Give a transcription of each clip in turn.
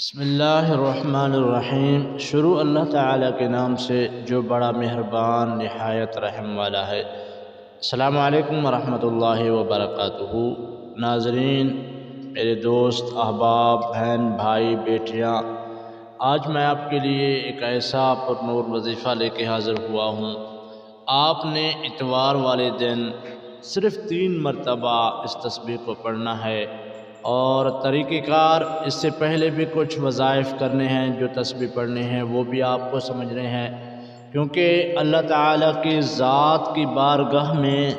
بسم اللہ الرحمن الرحیم۔ شروع اللہ تعالیٰ کے نام سے جو بڑا مہربان نہایت رحم والا ہے۔ السلام علیکم ورحمۃ اللہ وبرکاتہ۔ ناظرین، میرے دوست، احباب، بہن، بھائی، بیٹیاں، آج میں آپ کے لیے ایک ایسا پرنور وظیفہ لے کے حاضر ہوا ہوں۔ آپ نے اتوار والے دن صرف 3 مرتبہ اس تسبیح کو پڑھنا ہے، اور طریقہ کار اس سے پہلے بھی کچھ وظائف کرنے ہیں، جو تسبیح پڑھنے ہیں وہ بھی آپ کو سمجھنے ہیں، کیونکہ اللہ تعالیٰ کی ذات کی بارگاہ میں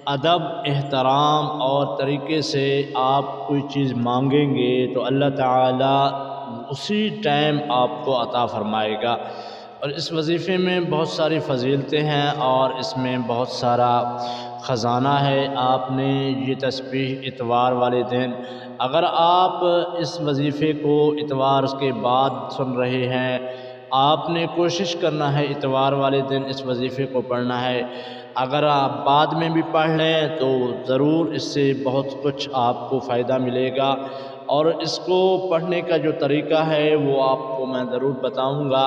ادب، احترام اور طریقے سے آپ کوئی چیز مانگیں گے تو اللہ تعالیٰ اسی ٹائم آپ کو عطا فرمائے گا۔ اور اس وظیفے میں بہت ساری فضیلتیں ہیں اور اس میں بہت سارا خزانہ ہے۔ آپ نے یہ تسبیح اتوار والے دن، اگر آپ اس وظیفے کو اتوار کے بعد سن رہے ہیں، آپ نے کوشش کرنا ہے اتوار والے دن اس وظیفے کو پڑھنا ہے۔ اگر آپ بعد میں بھی پڑھ لیں تو ضرور اس سے بہت کچھ آپ کو فائدہ ملے گا، اور اس کو پڑھنے کا جو طریقہ ہے وہ آپ کو میں ضرور بتاؤں گا۔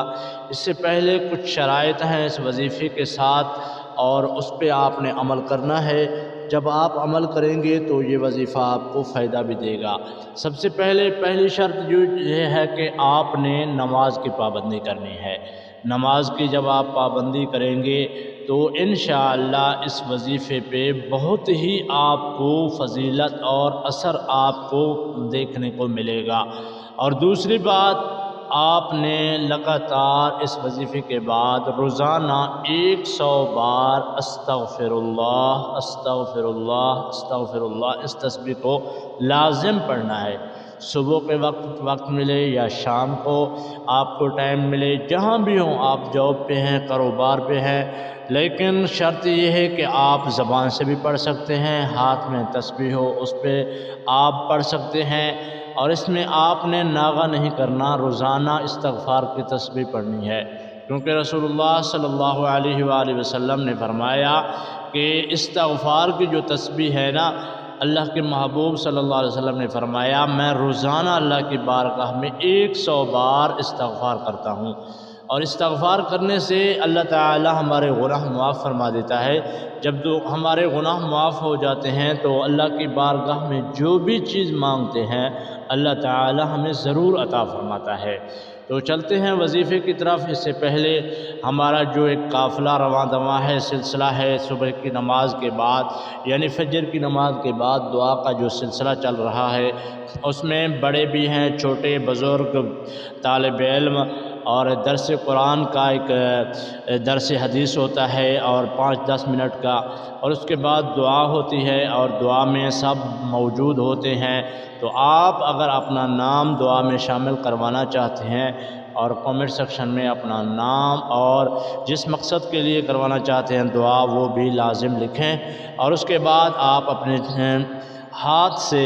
اس سے پہلے کچھ شرائط ہیں اس وظیفے کے ساتھ، اور اس پہ آپ نے عمل کرنا ہے۔ جب آپ عمل کریں گے تو یہ وظیفہ آپ کو فائدہ بھی دے گا۔ سب سے پہلی شرط یہ ہے کہ آپ نے نماز کی پابندی کرنی ہے۔ نماز کی جب آپ پابندی کریں گے تو انشاءاللہ اس وظیفے پہ بہت ہی آپ کو فضیلت اور اثر آپ کو دیکھنے کو ملے گا۔ اور دوسری بات، آپ نے لگاتار اس وظیفے کے بعد روزانہ 100 بار استغفر اللہ استغفر اللہ استغفر اللہ اس تسبیح کو لازم پڑھنا ہے۔ صبح کے وقت ملے یا شام کو آپ کو ٹائم ملے، جہاں بھی ہوں، آپ جاب پہ ہیں، کاروبار پہ ہیں، لیکن شرط یہ ہے کہ آپ زبان سے بھی پڑھ سکتے ہیں، ہاتھ میں تسبیح ہو اس پہ آپ پڑھ سکتے ہیں، اور اس میں آپ نے ناغہ نہیں کرنا، روزانہ استغفار کی تسبیح پڑھنی ہے، کیونکہ رسول اللہ صلی اللہ علیہ وآلہ وسلم نے فرمایا کہ استغفار کی جو تسبیح ہے نا، اللہ کے محبوب صلی اللہ علیہ وسلم نے فرمایا میں روزانہ اللہ کی بارگاہ میں 100 بار استغفار کرتا ہوں، اور استغفار کرنے سے اللہ تعالی ہمارے گناہ معاف فرما دیتا ہے۔ جب ہمارے گناہ معاف ہو جاتے ہیں تو اللہ کی بارگاہ میں جو بھی چیز مانگتے ہیں اللہ تعالی ہمیں ضرور عطا فرماتا ہے۔ تو چلتے ہیں وظیفے کی طرف۔ اس سے پہلے ہمارا جو ایک قافلہ رواں دواں ہے، سلسلہ ہے، صبح کی نماز کے بعد یعنی فجر کی نماز کے بعد دعا کا جو سلسلہ چل رہا ہے، اس میں بڑے بھی ہیں، چھوٹے، بزرگ، طالب علم، اور درس قرآن کا ایک درس حدیث ہوتا ہے اور 5-10 منٹ کا، اور اس کے بعد دعا ہوتی ہے، اور دعا میں سب موجود ہوتے ہیں۔ تو آپ اگر اپنا نام دعا میں شامل کروانا چاہتے ہیں اور کامنٹ سیکشن میں اپنا نام اور جس مقصد کے لیے کروانا چاہتے ہیں دعا وہ بھی لازم لکھیں، اور اس کے بعد آپ اپنے ہاتھ سے،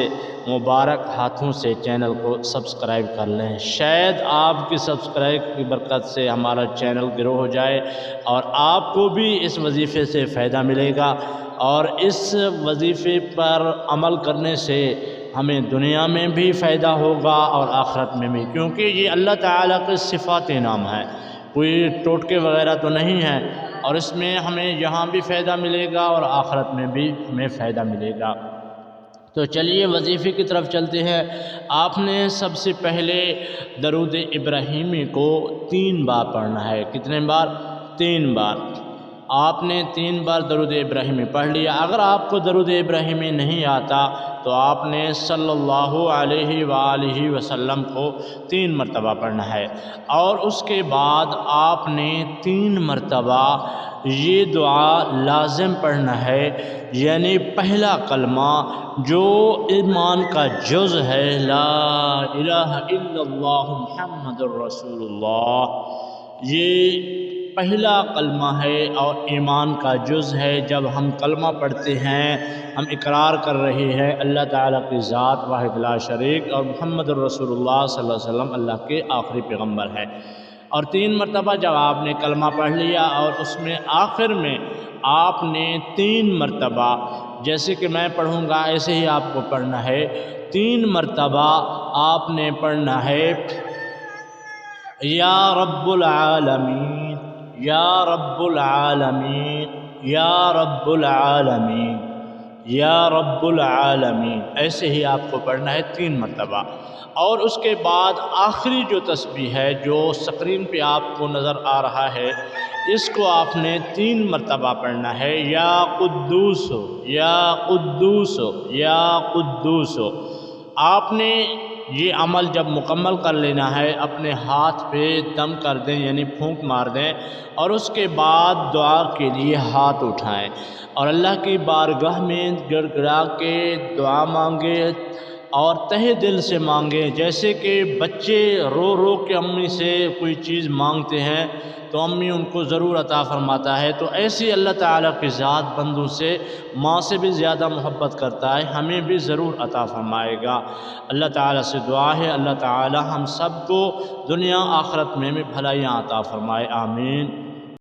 مبارک ہاتھوں سے چینل کو سبسکرائب کر لیں۔ شاید آپ کی سبسکرائب کی برکت سے ہمارا چینل گرو ہو جائے اور آپ کو بھی اس وظیفے سے فائدہ ملے گا، اور اس وظیفے پر عمل کرنے سے ہمیں دنیا میں بھی فائدہ ہوگا اور آخرت میں بھی، کیونکہ یہ اللہ تعالیٰ کے صفات نام ہے، کوئی ٹوٹکے وغیرہ تو نہیں ہے، اور اس میں ہمیں یہاں بھی فائدہ ملے گا اور آخرت میں بھی ہمیں فائدہ ملے گا۔ تو چلیے وظیفے کی طرف چلتے ہیں۔ آپ نے سب سے پہلے درود ابراہیمی کو 3 بار پڑھنا ہے۔ کتنے بار؟ 3 بار۔ آپ نے 3 بار درود ابراہیمی پڑھ لیا۔ اگر آپ کو درود ابراہیمی نہیں آتا تو آپ نے صلی اللہ علیہ وآلہ وسلم کو 3 مرتبہ پڑھنا ہے، اور اس کے بعد آپ نے 3 مرتبہ یہ دعا لازم پڑھنا ہے، یعنی پہلا کلمہ جو ایمان کا جز ہے، لا الہ الا اللہ محمد الرسول اللہ، یہ پہلا کلمہ ہے اور ایمان کا جز ہے۔ جب ہم کلمہ پڑھتے ہیں ہم اقرار کر رہے ہیں اللہ تعالیٰ کی ذات واحد لا شریک، اور محمد الرسول اللہ صلی اللہ علیہ وسلم اللہ کے آخری پیغمبر ہے۔ اور 3 مرتبہ جب آپ نے کلمہ پڑھ لیا اور اس میں آخر میں آپ نے 3 مرتبہ، جیسے کہ میں پڑھوں گا ایسے ہی آپ کو پڑھنا ہے، 3 مرتبہ آپ نے پڑھنا ہے یا رب العالمین، یا رب العالمین، یا رب العالمین، یا رب العالمین، ایسے ہی آپ کو پڑھنا ہے 3 مرتبہ۔ اور اس کے بعد آخری جو تسبیح ہے جو سکرین پہ آپ کو نظر آ رہا ہے، اس کو آپ نے 3 مرتبہ پڑھنا ہے، یا قدوس، یا قدوس، یا قدوس۔ آپ نے یہ عمل جب مکمل کر لینا ہے، اپنے ہاتھ پہ دم کر دیں یعنی پھونک مار دیں، اور اس کے بعد دعا کے لیے ہاتھ اٹھائیں اور اللہ کی بارگاہ میں گڑ گڑا کے دعا مانگیں اور تہہ دل سے مانگیں۔ جیسے کہ بچے رو رو کے امی سے کوئی چیز مانگتے ہیں تو امی ان کو ضرور عطا فرماتا ہے، تو ایسی اللہ تعالیٰ کی ذات بندوں سے، ماں سے بھی زیادہ محبت کرتا ہے، ہمیں بھی ضرور عطا فرمائے گا۔ اللہ تعالیٰ سے دعا ہے اللہ تعالیٰ ہم سب کو دنیا آخرت میں بھلائیاں عطا فرمائے، آمین۔